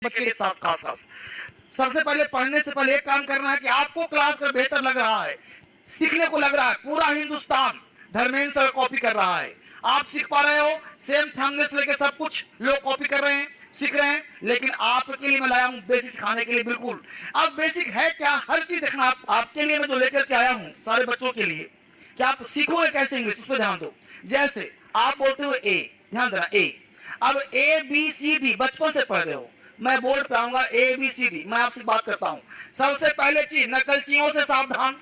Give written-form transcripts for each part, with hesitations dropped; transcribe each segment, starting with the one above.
बच्चे के साथ खास खास सबसे पहले पढ़ने से पहले एक काम करना है कि आपको क्लास में बेहतर लग रहा है, सीखने को लग रहा है, पूरा हिंदुस्तान धर्मेंद्र सर कॉपी कर रहा है, आप सीख पा रहे हो, सेम थंबनेल से लेके सब कुछ लोग कॉपी कर रहे हैं, सीख रहे हैं, लेकिन आपके लिए मैं लाया हूं बेसिक सिखाने के लिए। बिल्कुल अब बेसिक है क्या, हर चीज देखना। आपके लिए मैं जो लेकर के आया हूं सारे बच्चों के लिए कि आप सीखोगे कैसे इंग्लिश, उस पर ध्यान दो। जैसे आप बोलते हो ए, ध्यान देना ए, अब ए बी सी डी बचपन से पढ़ रहे हो, मैं बोर्ड पे आऊंगा ए बी सी डी, मैं आपसे बात करता हूं। सबसे पहले चीज नकलचियों से सावधान,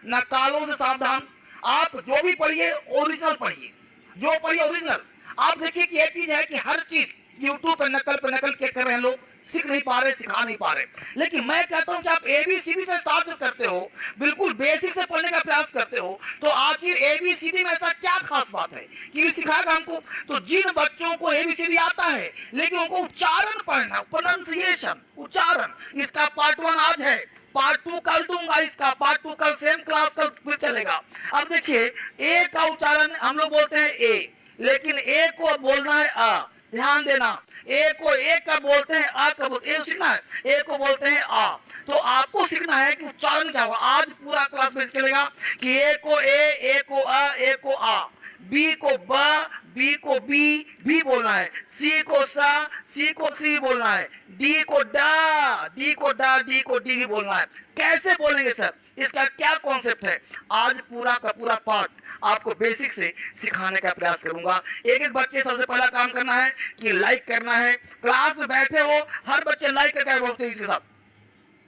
नकालों से सावधान। आप जो भी पढ़िए ओरिजिनल पढ़िए, जो पढ़िए ओरिजिनल। आप देखिए कि यह चीज है कि हर चीज यूट्यूब पे नकल के कर रहे हैं लोग, सीख नहीं पा रहे, सिखा नहीं पा रहे। लेकिन मैं कहता हूं कि आप एबीसीडी से स्टार्ट करते हो, बिल्कुल बेसिक से पढ़ने का प्रयास करते हो, तो आखिर एबीसीडी में ऐसा क्या खास बात है कि सिखाएगा हमको? तो जिन बच्चों को एबीसीडी आता है लेकिन उनको उच्चारण पढ़ना, प्रोनाउंसिएशन, उच्चारण, इसका पार्ट 1 आज है, पार्ट 2 कल दूंगा, इसका पार्ट 2 कल, सेम क्लास कल फिर चलेगा। अब देखिए ए का उच्चारण हम लोग बोलते हैं ए, लेकिन ए को बोलना है आ, ध्यान देना। ए को ए का बोलते हैं, आ का बोलते हैं, सीखना है। ए को बोलते हैं आ, तो आपको सीखना है कि उच्चारण क्या होगा। आज पूरा क्लास में चलेगा कि ए को ए को आ, ए को आ, बी को बा, बी को बी भी बोलना है, सी को सा, सी को सी बोलना है, डी को डा, डी को डा, डी को डी भी बोलना है। कैसे बोलेंगे सर, इसका क्या कॉन्सेप्ट है, आज पूरा का पूरा पार्ट आपको बेसिक से सिखाने का प्रयास करूंगा। एक एक बच्चे सबसे पहला काम करना है कि लाइक करना है। क्लास में बैठे हो हर बच्चे लाइक करके बोलते हैं इसके साथ,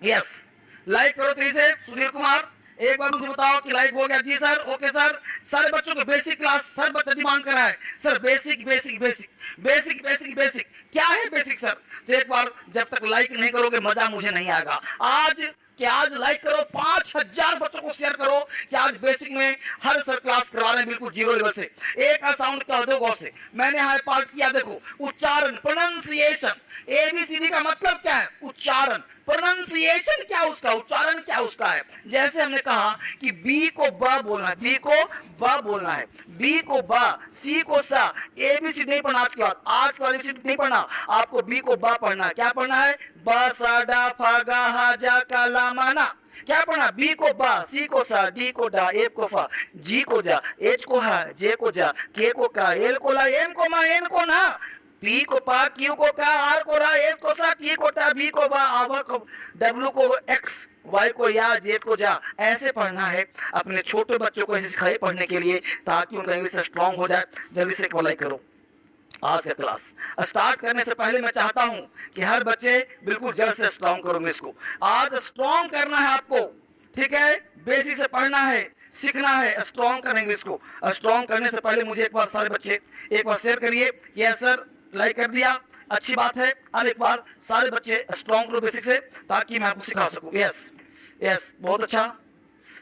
यस लाइक करो तेजी से। सुधीर कुमार एक बार मुझे बताओ कि लाइक हो गया? जी सर, ओके सर। सारे बच्चों को बेसिक क्लास, सर बच्चा डिमांड कर रहा है sir basic basic basic basic basic basic. क्या है बेसिक सर? तो एक बार जब तक लाइक नहीं करोगे मजा मुझे नहीं आएगा। आज लाइक करो, 5000 बच्चों को शेयर करो कि आज बेसिक में हर सर क्लास करवा रहे हैं बिल्कुल जीरो लेवल से। एक साउंड कर दो गौर से, मैंने यहाँ पार्ट किया, देखो उच्चारण, प्रोनाउंसिएशन। एबीसीडी का मतलब क्या है? उच्चारण। प्रोनाउंसिएशन क्या उसका, उच्चारण क्या उसका है? जैसे हमने कहा कि बी को ब बोलना है, बी को ब बोलना है, बी को ब, सी को सा। एबीसीडी नहीं पढ़ना आज के बाद, आज का एबीसीडी नहीं पढ़ना, आपको बी को ब पढ़ना है। क्या पढ़ना है? ब सा डा फा गा हा जा का ला मा ना। क्या पढ़ना? बी को बा, सी को सा, डी को डा, एफ को फा, जी को जा, एच को हा, जे को जा, के को का, एल को ला, एम को मा, एन को ना, पी को पा, क्यू को का, आर को रा, एस को सा, टी को टा, बी को बा, आवर को, डब्ल्यू को एक्स, वाई को या, जेड को जा। ऐसे पढ़ना है। अपने छोटे बच्चों को ऐसे सिखाइए पढ़ने के लिए ताकि उनका इंग्लिश स्ट्रांग हो जाए। जल्दी से अप्लाई करो। आज का क्लास स्टार्ट करने से पहले मैं चाहता हूं कि हर बच्चे बिल्कुल जल्द से स्ट्रांग करो इंग्लिश को। आज स्ट्रांग करना है आपको, ठीक है? बेसिक से पढ़ना है, सीखना है, स्ट्रांग करना इंग्लिश को। स्ट्रांग करने से पहले मुझे एक बार सारे बच्चे एक बार शेयर करिए। यस सर, लाइक कर दिया, अच्छी बात है। अब एक बार सारे बच्चे स्ट्रांग करो बेसिक से ताकि मैं आपको सिखा सकूं। यस यस, बहुत अच्छा।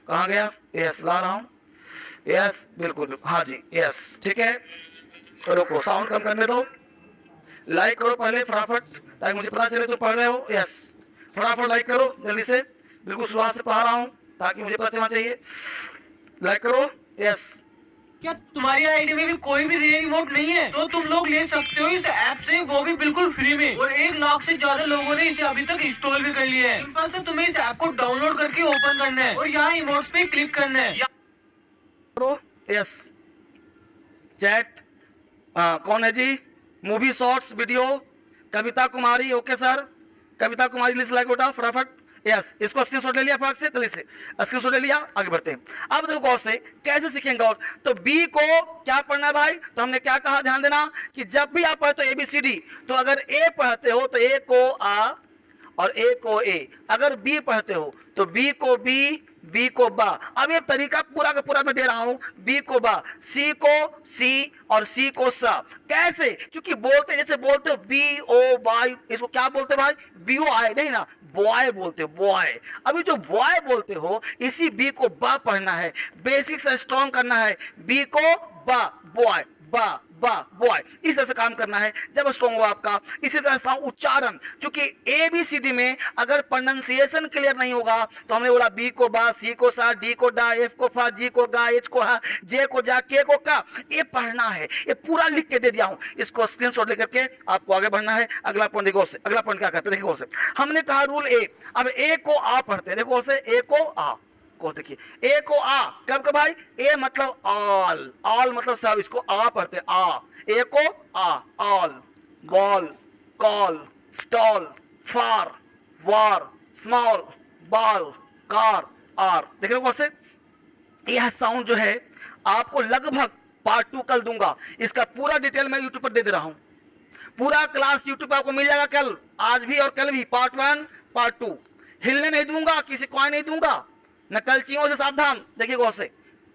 कहाँ गया? यस, ला रहा हूँ। यस बिल्कुल, हाँ जी, यस ठीक है। रुको, साउंड कम करने दो। लाइक करो पहले फटाफट ताकि मुझे पता चले तुम पढ़ रहे हो। यस, फटाफट लाइक करो जल्दी से, बिल्कुल शुरुआत से पढ़ा रहा हूँ ताकि मुझे पता चलना चाहिए। लाइक करो। यस, क्या तुम्हारी आईडी में भी कोई भी रीडिंग मोड नहीं है? तो तुम लोग ले सकते हो इस ऐप से, वो भी बिल्कुल फ्री में। और 1 लाख से ज्यादा लोगों ने इसे अभी तक इंस्टॉल भी कर लिया है। सिंपल से तुम्हें इस ऐप को डाउनलोड करके ओपन करना है और यहाँ इमोट्स पे क्लिक करना है। यस, चैट कौन है जी? Movie shorts video, Kavita Kumari, okay sir. Kavita Kumari list like उठा फटाफट। यस, इसको स्क्रीनशॉट ले लिया फटाक से, जल्दी से स्क्रीनशॉट ले लिया, आगे बढ़ते हैं। अब देखो गौर से कैसे सीखेंगे। और तो बी को क्या पढ़ना है भाई? तो हमने क्या कहा, ध्यान देना कि जब भी आप पढ़ते हो एबीसीडी, तो अगर ए पढ़ते हो तो ए को आ और ए को ए, अगर बी पढ़ते हो तो बी को बी, बी को बा। अब ये तरीका पूरा का पूरा मैं दे रहा हूं, बी को बा, सी को सी और सी को सा। कैसे? क्योंकि बोलते जैसे बोलते हो बी ओ वाई, इसको क्या बोलते हो भाई? बी ओ आई नहीं ना, बॉय बोलते हो, बॉय। अभी जो बॉय बोलते हो इसी बी को बा पढ़ना है, बेसिक से स्ट्रॉन्ग करना है। बी को बा, बॉय, बा बा बॉय, इस तरह से काम करना है जब स्ट्रॉन्ग हो आपका। इसी तरह साउंड उच्चारण, क्योंकि ABCD में अगर प्रोनाउंसिएशन क्लियर नहीं होगा तो हमने बोला बी को बा, सी को सा, डी को डा, एफ को फा, जी को गा, एच को हा, जे को जा, के को का, ये पढ़ना है। ये पूरा लिख के दे दिया हूं, इसको स्क्रीनशॉट लेकर के आपको आगे बढ़ना है। अगला पॉइंट देखो से, अगला पॉइंट क्या कहते हैं देखो से, हमने कहा रूल ए। अब ए को आ पढ़ते हैं, देखो से ए को आ को देखिए, ए को आ कब कब भाई, ए मतलब ऑल, ऑल मतलब सब, इसको आ पढ़ते हैं आ, ए को आ, all, ball, call, stall, far, war, small, ball, car, R. देख रहे हो से, यह साउंड जो है आपको लगभग पार्ट 2 कल दूंगा, इसका पूरा डिटेल मैं यूट्यूब पर दे दे रहा हूं। पूरा क्लास यूट्यूब पर आपको मिल जाएगा कल, आज भी और कल भी, पार्ट 1 पार्ट 2। हिलने नहीं दूंगा, किसी को नहीं दूंगा, नकलचियों से सावधान। देखिए गौर से,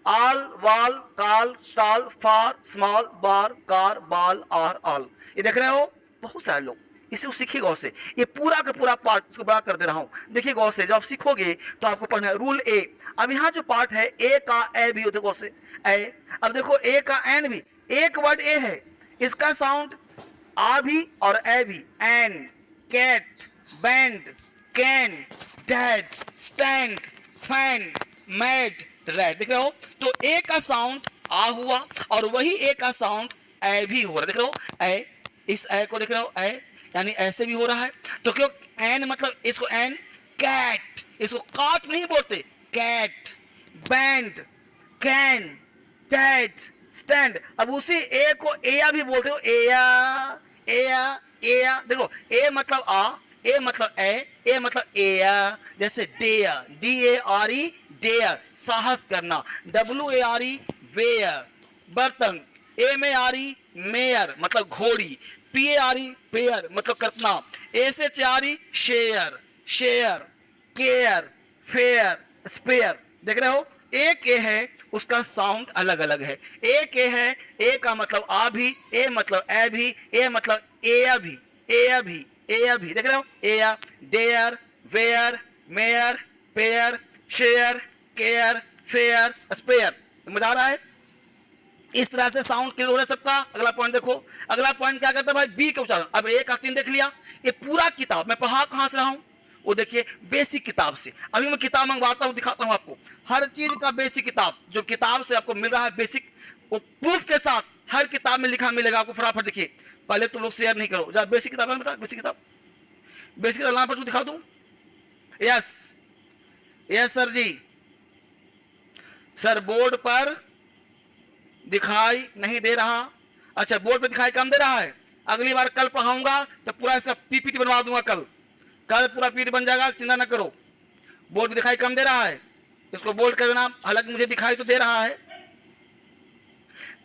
आल, वाल, काल, स्टॉल, फार, स्मॉल, बार, कार, बाल, आर, ऑल। ये देख रहे हो, बहुत सारे लोग इसे सीखिए गौर से, ये पूरा का पूरा पार्ट इसको बड़ा कर दे रहा हूं। देखिए गौर से, जब आप सीखोगे तो आपको पढ़ना है रूल ए। अब यहाँ जो पार्ट है ए का ए भी होते गौर से, ए। अब देखो ए का एन भी, एक वर्ड ए है, इसका साउंड आ भी और ए भी, an, cat, band, can, dad, stand, fan, mad, red. देख रहे हो, तो ए का साउंड आ हुआ और वही ए का साउंड ए भी हो रहा है। देख रहे हो, ए, इस ए को देख रहे हो, ए यानी ऐसे भी हो रहा है। तो क्यों एन मतलब इसको एन, कैट, इसको काट नहीं बोलते, cat, band, can, dad, stand. अब उसी ए को एया भी बोलते हो, एया, एया, एया। देखो, ए मतलब आ, ए मतलब ए मतलब एया। जैसे डेयर, DARE, डेयर, साहस करना, WARE, वेयर, बर्तन, MARE, मेयर मतलब घोड़ी, PARE, पेयर मतलब कतना, SHARE, share, share, care, fair, spare. देख रहे हो, एक ए है उसका साउंड अलग अलग है। एक ए है, ए का मतलब आ भी, ए मतलब ए भी, ए मतलब एया भी, एया भी, एया भी। देख रहे हो, एया, dare, where, mayor, pair, share, care, fair, spare. मजा आ रहा है? इस तरह से साउंड क्लियर हो सकता। अगला पॉइंट देखो, अगला पॉइंट क्या करता है भाई, बी का उच्चारण। अब ए का 3 देख लिया, ये पूरा किताब मैं पढ़ा कहां से रहा हूं, वो देखिए बेसिक किताब से। अभी मैं किताब मंगवाता हूं, दिखाता हूं आपको, हर चीज का बेसिक किताब जो किताब से आपको मिल रहा है बेसिक, वो प्रूफ के साथ हर किताब में लिखा मिलेगा आपको। फटाफट देखिए, पहले तुम लोग शेयर नहीं करो, जरा बेसिक किताब है बेटा, बेसिक किताब, बेसिक किताब पर दिखा दूं। यस यस सर जी, सर बोर्ड पर दिखाई नहीं दे रहा। अच्छा, बोर्ड पर दिखाई कम दे रहा है, अगली बार कल पढ़ाऊंगा तो पूरा इसका PPT बनवा दूंगा, कल पूरा PPT बन जाएगा, चिंता न करो। बोर्ड पर दिखाई कम दे रहा है, इसको बोल्ड कर देना, हालांकि मुझे दिखाई तो दे रहा है।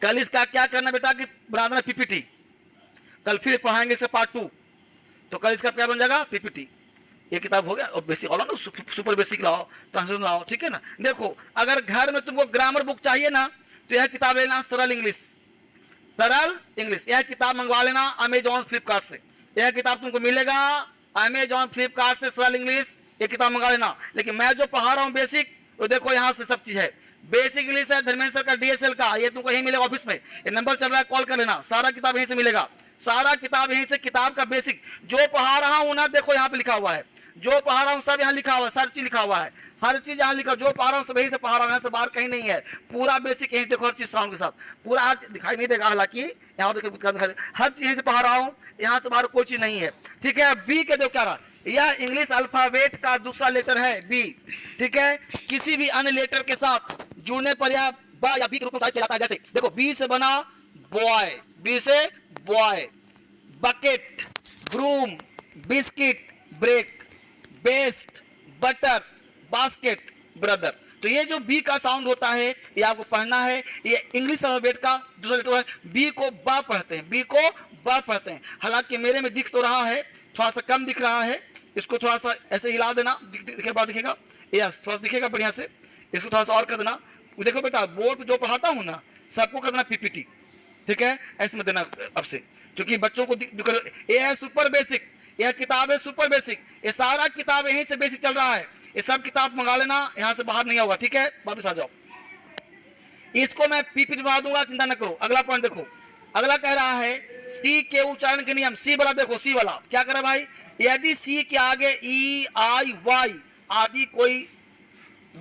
कल इसका क्या करना बेटा कि बना देना PPT, कल फिर पढ़ाएंगे इसका पार्ट 2, तो कल इसका क्या बन जाएगा PPT। ये किताब हो गया, और बेसिक और सुपर बेसिक लाओ, ट्रांसलेशन लाओ, ठीक है ना। देखो, अगर घर में तुमको ग्रामर बुक चाहिए ना तो यह किताब लेना, सरल इंग्लिश, सरल इंग्लिश। यह किताब मंगवा लेना अमेजॉन फ्लिपकार्ट से, यह किताब तुमको मिलेगा अमेजॉन फ्लिपकार्ट से, सरल इंग्लिश, ये किताब मंगा लेना। लेकिन मैं जो पढ़ा रहा हूँ बेसिक, तो देखो यहाँ से सब चीज है। बेसिक इंग्लिश है धर्मेंद्र सर का DSL का, ये तुमको यही मिलेगा ऑफिस में, ये नंबर चल रहा है, कॉल कर लेना, सारा किताब यहीं से मिलेगा, सारा किताब यहीं से। किताब का बेसिक जो पढ़ा रहा हूँ ना, देखो यहाँ पे लिखा हुआ है, जो पढ़ा रहा हूँ सब यहाँ लिखा हुआ है, हर चीज लिखा हुआ है, हर चीज यहाँ लिखा, जो पढ़ा रहा हूँ सब यहीं से पढ़ा रहा हूँ, यहाँ से बाहर कहीं नहीं है। पूरा बेसिक यहीं देखो, हर चीज साउंड के साथ, पूरा हर दिखाई नहीं देगा, हालांकि यहाँ देखो हर चीज यहीं से पढ़ा रहा हूँ, यहाँ से बाहर कोई चीज नहीं है, ठीक है। बी के देखो क्या रहा, यह इंग्लिश अल्फाबेट का दूसरा लेटर है बी, ठीक है। किसी भी अन्य लेटर के साथ जुड़ने पर यह बा या बी के रूप में जाता है। जैसे देखो, बी से बना बॉय, बी से boy, bucket, broom, biscuit, break, best, butter, basket, brother. तो ये जो बी का साउंड होता है ये आपको पढ़ना है। ये इंग्लिश अल्फाबेट का दूसरा लेटर है। बी को बा पढ़ते हैं, बी को बा पढ़ते हैं। हालांकि मेरे में दिख तो रहा है, थोड़ा सा कम दिख रहा है, इसको थोड़ा सा ऐसे हिला देना, दिखे बाद दिखेगा, यस थोड़ा सा दिखेगा बढ़िया से, इसको थोड़ा सा और कर देना। देखो बेटा, बोर्ड पे जो पढ़ाता हूँ ना, सबको कर देना PPT, ठीक है, ऐसे में देना अब से, क्योंकि बच्चों को ये है सुपर बेसिक, यह किताब है सुपर बेसिक, ये सारा किताब यहीं से बेसिक चल रहा है। ये सब किताब मंगा लेना, यहाँ से बाहर नहीं होगा, ठीक है। वापस आ जाओ, इसको मैं PPT बना दूंगा, चिंता न करो। अगला पॉइंट देखो, अगला कह रहा है सी के उच्चारण के नियम। सी वाला देखो, सी वाला क्या करे भाई, यदि सी के आगे ई आई वाई आदि कोई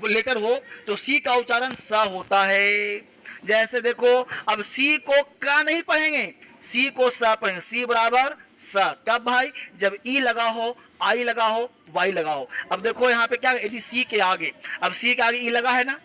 लेटर हो तो सी का उच्चारण स होता है। जैसे देखो, अब सी को का नहीं पढ़ेंगे, सी को स पढ़ेंगे। सी बराबर स कब भाई, जब ई लगा हो, आई लगा हो, वाई लगा हो। अब देखो यहाँ पे क्या, यदि सी के आगे, अब सी के आगे ई लगा है ना,